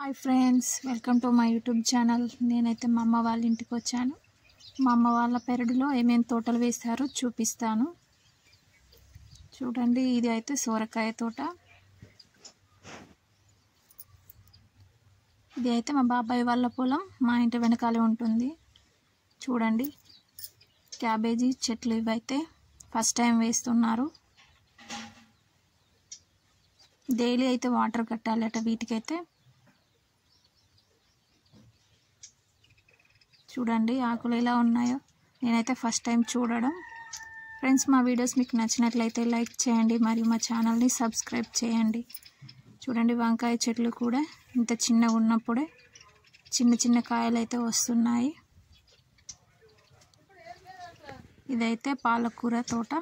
Hi friends, welcome to my YouTube channel. నేనైతే మా అమ్మ వాళ్ళ ఇంటికి వచ్చాను. మా అమ్మ వాళ్ళ పెరడులో ఏమేమి తోటలు వేస్తారో చూపిస్తాను. చూడండి, ఇది అయితే సోరకాయ తోట. ఇది అయితే మా బాబాయ్ వాళ్ళ పొలం, మా ఇంటి వెనకాలే ఉంటుంది. చూడండి, క్యాబేజీ చెట్లు ఇవైతే ఫస్ట్ టైం వేస్తున్నారు. డైలీ అయితే వాటర్ కట్టాలట వీటికైతే. చూడండి ఆకులు ఎలా ఉన్నాయో, నేనైతే ఫస్ట్ టైం చూడడం. ఫ్రెండ్స్, మా వీడియోస్ మీకు నచ్చినట్లయితే లైక్ చేయండి మరియు మా ఛానల్ని సబ్స్క్రైబ్ చేయండి. చూడండి, వంకాయ చెట్లు కూడా ఇంత చిన్నగా ఉన్నప్పుడే చిన్న చిన్న కాయలు అయితే వస్తున్నాయి. ఇదైతే పాలకూర తోట.